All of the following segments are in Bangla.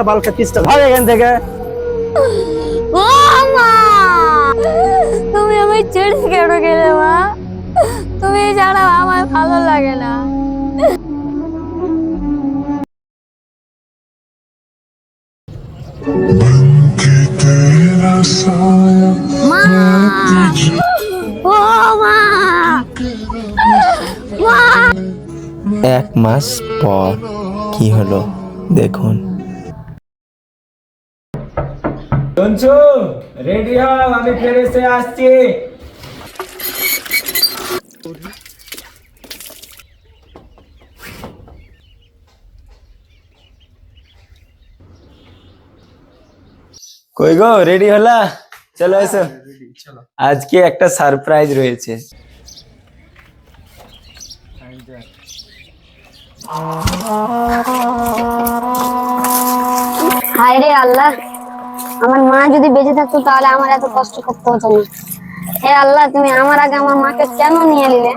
বালকা পিসটা ভাগ এখান থেকে। ও মা, তুমি আমি ছেড়ে কেন গেলে মা? তুমি ছাড়া আমার ভালো লাগে না। মা, ও মা, মা। 1 মাস পর কি হলো দেখুন। শুনছো, রেডি হও, আমি ফের এসে আসছি। কই গো, রেডি হলা? চলো এসো, আজকে একটা সারপ্রাইজ রয়েছে। হায় রে আল্লাহ, আমার মা যদি বেঁচে থাকতো তাহলে আমার এত কষ্ট করতে হতো না। হে আল্লাহ, তুমি আমার আগে আমার মাকে কেন নিয়ে নিলে?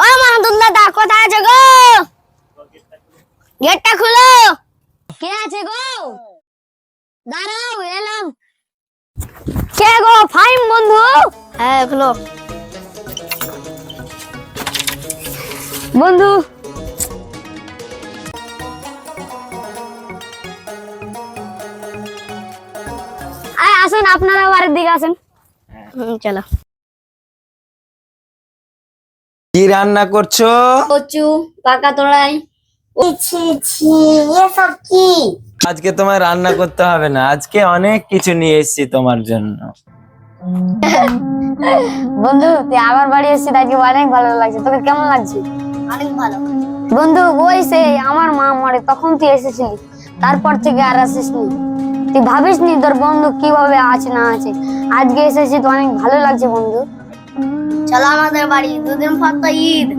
ও মাহমুদুল্লাহ দা, কোথায় আছে গো? গেটটা খুলো। কে আছে গো? দাঁড়াও, এলাম। কে গো? ফাইম বন্ধু? হ্যাঁ, খুলো। বন্ধু, আসেন, আপনারা বাড়ির দিকে আসেন। চলো। কি রান্না করছো? কচু, পাকা তোড়াই। এসব কি? আজকে তোমায় রান্না করতে হবে না, আজকে অনেক কিছু নিয়ে এসেছি তোমার জন্য। বন্ধু, তুই আমার বাড়ি এসেছিস, আজকে অনেক ভালো লাগছে। তোকে কেমন লাগছে? অনেক ভালো। বন্ধু, ওই সে আমার মা মরে তখন তুই এসেছিলি, তারপর থেকে আর আসিসনি। তুই ভাবিসনি তোর বন্ধু কিভাবে আছে না আছে। আজকে এসেছিস তো অনেক ভালো লাগছে বন্ধু। চলো আমাদের বাড়ি, দুদিন পর তো ঈদ।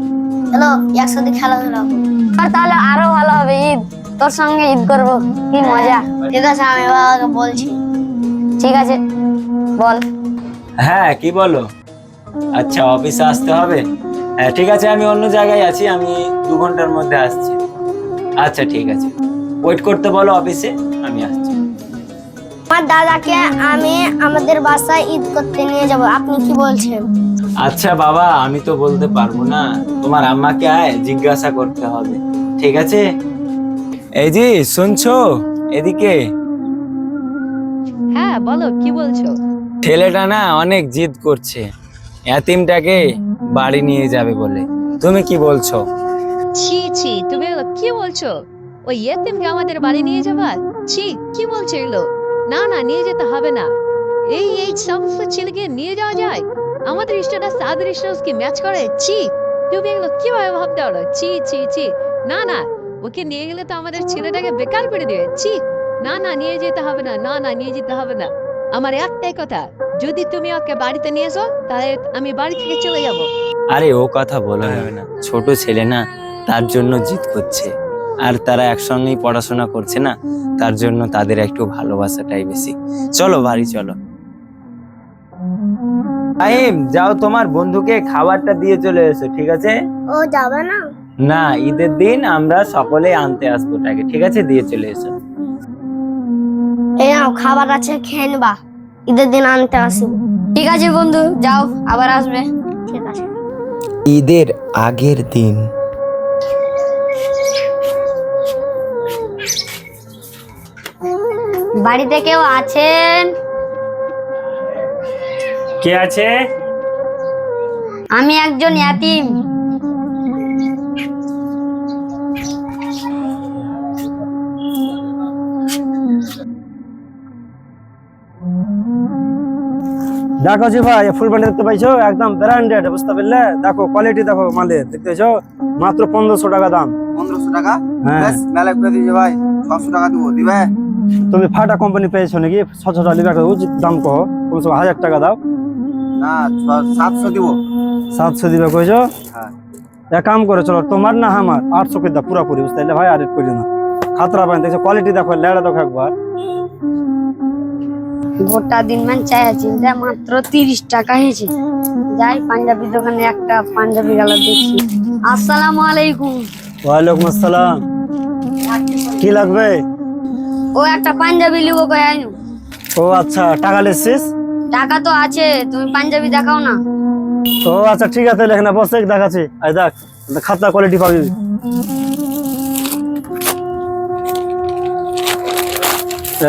চলো একসাথে খেলাধুলা করবো। আর তাহলে আরো ভালো হবে, ঈদ তোর সঙ্গে ঈদ করবো, কি মজা। ঠিক আছে, আমি বাবাকে বলছি। ঠিক আছে, বল। হ্যাঁ, কি বলো? আচ্ছা, অফিসে আসতে হবে? হ্যাঁ ঠিক আছে, আমি অন্য জায়গায় আছি, আমি 2 ঘন্টার মধ্যে আসছি। আচ্ছা ঠিক আছে, ওয়েট করতে বলো অফিসে, আমি আসছি। আমার দাদাকে আমি আমাদের বাসায় ঈদ করতে নিয়ে যাব, আপনি কি বলছেন? আচ্ছা বাবা, আমি তো বলতে পারবো না, তোমার আম্মাকে আয় জিজ্ঞাসা করতে হবে, ঠিক আছে? এই জি, শুনছো? এদিকে। হ্যাঁ বলো, কি বলছো? ছেলেটা না অনেক জিদ করছে, এতিমটাকে বাড়ি নিয়ে যাবে বলে। তুমি কি বলছো? ছি ছি, তুমি এগুলো কি বলছো? ওই ইয়েতিমকে আমাদের বাড়ি নিয়ে যাবা? ছি, কি বলছো এগুলো? না না, নিয়ে যেতে হবে না। এই এই সমস্ত ছেলেকে নিয়ে যাওয়া যায়? আমাদের স্ট্যাটাস তাদের স্ট্যাটাস কি ম্যাচ করে? ছি, তুমি এগুলো কিভাবে ভাবতে পারো? ছি ছি ছি, না না, ওকে নিয়ে গেলে তো আমাদের ছেলেটাকে বেকার করে দেবে। ছি, না না, নিয়ে যেতে হবে না, না না, নিয়ে যেতে হবে না। আমার একটাই কথা, যদি তুমি ওকে বাড়িতে নিয়ে এসো তাহলে আমি বাড়ি থেকে চলে যাব। আরে ও কথা বলা যাবে না, ছোট ছেলে না, তার জন্য জিদ করছে। আর তারা একসঙ্গেই পড়াশোনা করছে না, তার জন্য তাদের একটু ভালোবাসাটাই বেশি। চলো বাড়ি চলো। টাইম যাও, তোমার বন্ধুকে খাবারটা দিয়ে চলে এসো, ঠিক আছে? ও যাবে না? না, ঈদের দিন আমরা সকলে আনতে আসবো তাকে, ঠিক আছে? দিয়ে চলে এসো। এই নাও খাবার আছে, খেয়ে নেবা, ঈদের দিন আনতে আসবো। ঠিক আছে বন্ধু, যাও, আবার আসবে। ঠিক আছে। ঈদের আগের দিন বাড়িতে কেউ আছেন? কে আছে? আমি একজন ইয়াতিম। দেখো জি ভাই, ফুল প্যান্ট দেখতে পাইছো, একদম ব্র্যান্ডেড, বুঝতে পারলে? দেখো কোয়ালিটি, দেখো মালের, দেখতে পাইছো? মাত্র 1500 টাকা দাম। 1500 টাকা? হ্যাঁ। বেশ মেলা করে দিয়েছে ভাই, 600 টাকা দিব, দিবে? তুমি ফাটা কোম্পানি পেয়েছো নাকি? 600 টাকা লিবা, উচিত দাম কহ, কমসে কম 1000 টাকা দাও। না, 700 দিব। 700 দিবে কইছো? হ্যাঁ। এক কাম করে চলো, তোমার না আমার 800 করে দাও পুরাপুরি, বুঝতে পারলে ভাই? আর রেট করি না, খাতরা পানি দেখছো, কোয়ালিটি দেখো, লেড়া দেখো একবার। গোটা দিন মান চাই আছি, মাত্র 30 টাকা হয়েছে। যাই পাঞ্জাবি দোকানে একটা পাঞ্জাবি গেল দেখি। আসসালামু আলাইকুম। ওয়ালাইকুম আসসালাম। কি লাগবে? ও একটা পাঞ্জাবি লিব কই আইনু। ও আচ্ছা, টাকা লেছিস? টাকা তো আছে, তুমি পাঞ্জাবি দেখাও না। ও আচ্ছা ঠিক আছে, লেখ না, বসে দেখাচ্ছি। আই দেখ, খাতা কোয়ালিটি পাবি।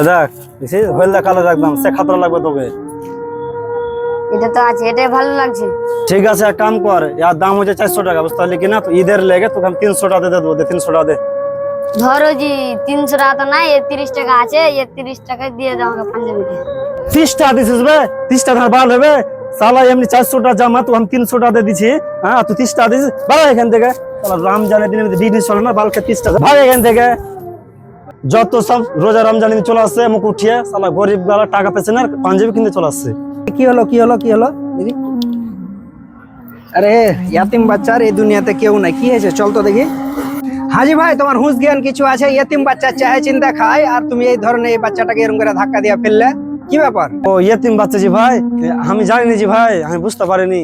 দেখ দেখছিস, হলদা কালার একদম, সে খাতরা লাগবে তোকে। এটা তো আছে, এটাই ভালো লাগছে। ঠিক আছে, এক কাম কর, ইয়ার দাম হচ্ছে 400 টাকা, বুঝতে পারলি কিনা? তো ঈদের লেগে তোকে আমি 300 টাকা দিয়ে দেবো, 300 টাকা দে। ধরো জি 300 টাকা তো নাই, 30 টাকা আছে, 30 টাকায় দিয়ে দাও আমাকে পাঞ্জাবিটা। 30 টাকা দিছিস বে? 30 টাকা ভালো হবে সালা, এমনি 400 টাকা জামা তো আমি 300 টাকা দিয়ে দিছি। হ্যাঁ, তুই 30 টাকা দিছিস, ভালো এখান থেকে। সালা রমজানের দিনে বিজনেস চলে না, বালকে 30 টাকা ভালো এখান থেকে। যত সব রোজা রমজান চলে আসছে, মুখ উঠিয়ে সালা গরিব গালা টাকা পেছে না, পাঞ্জাবি কিনতে চলে আসছে। কি হলো কি হলো কি হলো দেখি। আরে ইয়াতিম বাচ্চার এই দুনিয়াতে কেউ নাই, কি হয়েছে চল তো দেখি। হাজি ভাই, তোমার হুঁশ জ্ঞান কিছু আছে? ইয়াতিম বাচ্চা চাহে চিন্তা খায়, আর তুমি এই ধরনের এই বাচ্চাটাকে এরকম করে ধাক্কা দিয়ে ফেললে, কি ব্যাপার? ও ইয়েতিম বাচ্চা জি ভাই, আমি জানিনি জি ভাই, আমি বুঝতে পারিনি।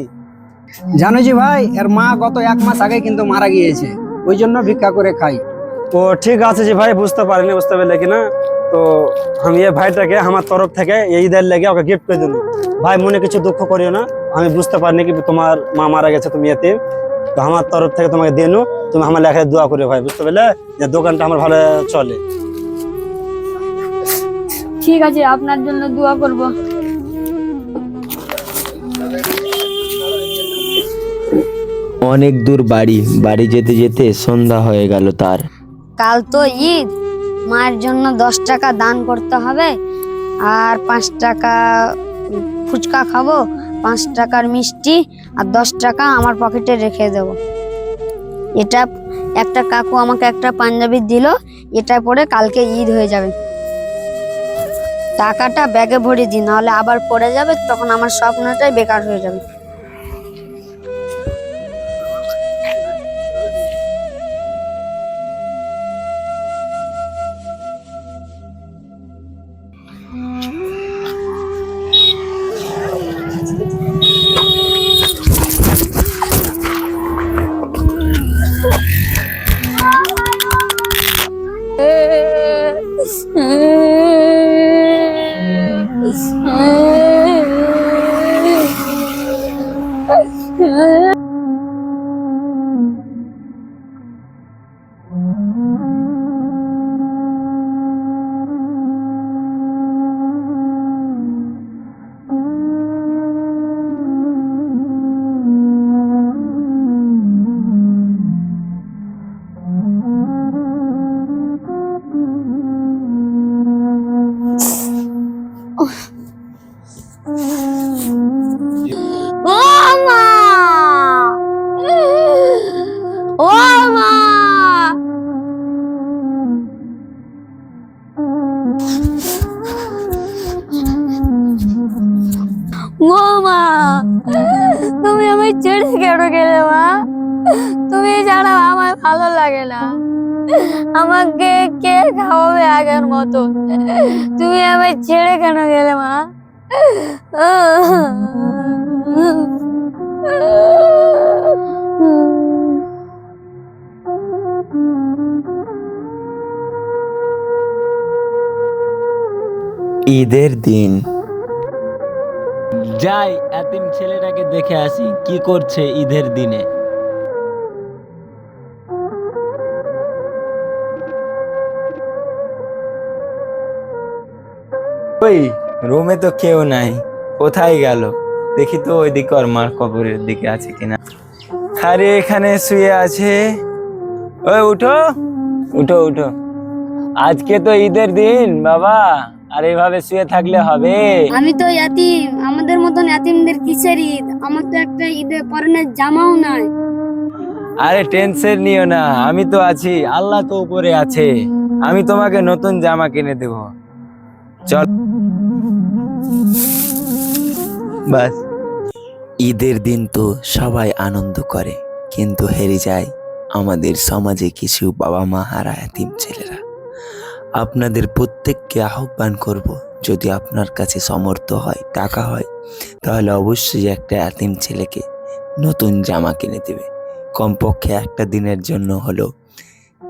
জানো জি ভাই, এর মা গত 1 মাস আগে কিন্তু মারা গিয়েছে, ওই জন্য ভিক্ষা করে খাই। ও ঠিক আছে জি ভাই, বুঝতে পারিনি, বুঝতে পারলে কিনা? তো আমি এই ভাইটাকে আমার তরফ থেকে এই ঈদের লেগে ওকে গিফট করে দিলাম। ভাই মনে কিছু দুঃখ করিও না, আমি বুঝতে পারিনি কি তোমার মা মারা গেছে, তুমি এতিম। তো আমার তরফ থেকে তোমাকে দিয়ে নু, তুমি আমার লেখায় দোয়া করে ভাই, বুঝতে পারলে? যে দোকানটা আমার ভালো চলে। ঠিক আছে, আপনার জন্য দোয়া করব। অনেক দূর বাড়ি, বাড়ি যেতে যেতে সন্ধ্যা হয়ে গেল তার। কাল তো ঈদ, মায়ের জন্য 10 টাকা দান করতে হবে, আর 5 টাকা ফুচকা খাবো, 5 টাকার মিষ্টি, আর 10 টাকা আমার পকেটে রেখে দেব। এটা একটা কাকু আমাকে একটা পাঞ্জাবি দিল, এটা পরে কালকে ঈদ হয়ে যাবে। টাকাটা ব্যাগে ভরে দিই, নাহলে আবার পড়ে যাবে, তখন আমার স্বপ্নটাই বেকার হয়ে যাবে। ও মা, ও মা, ও মা, তুমি আমায় ছেড়ে কেন গেলে মা? তুমি ছাড়া আমার ভালো লাগে না, আমাকে কে খাওয়াবে আগের মতো? তুমি আমায় ছেড়ে কেন গেলে মা? ঈদের দিন। যাই এতিম ছেলেটাকে দেখে আসি কি করছে ঈদের দিনে। ওই রুমে তো কেউ নাই, কোথায় গেল? দেখি তো ওইদিকে ওর মার কবরের দিকে আছে কিনা। আরে এখানে শুয়ে আছে। ওই উঠো উঠো উঠো, আজকে তো ঈদের দিন বাবা, আর এইভাবে শুয়ে থাকলে হবে? আমি তো ইয়াতিম, আমাদের মতন ইয়াতিমদের কিসের ঈদ? আমার তো একটা ঈদের পরনের জামাও নাই। আরে টেনশন নিও না, আমি তো আছি, আল্লাহ তো উপরে আছে, আমি তোমাকে নতুন জামা কিনে দেব। চল বাস। ঈদের দিন তো সবাই আনন্দ করে, কিন্তু হেরে যায় আমাদের সমাজে কিছু বাবা মা হারা এতিম ছেলেরা। আপনাদের প্রত্যেককে আহ্বান করব, যদি আপনার কাছে সামর্থ্য হয়, টাকা হয়, তাহলে অবশ্যই একটা এতিম ছেলেকে নতুন জামা কিনে দেবে। কমপক্ষে একটা দিনের জন্য হলেও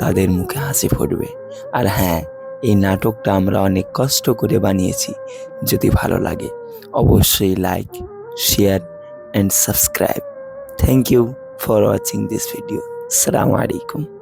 তাদের মুখে হাসি ফুটবে। আর হ্যাঁ, এই নাটকটা আমরা অনেক কষ্ট করে বানিয়েছি। যদি ভালো লাগে অবশ্যই like, share and subscribe. Thank you for watching this video. Assalamu alaikum.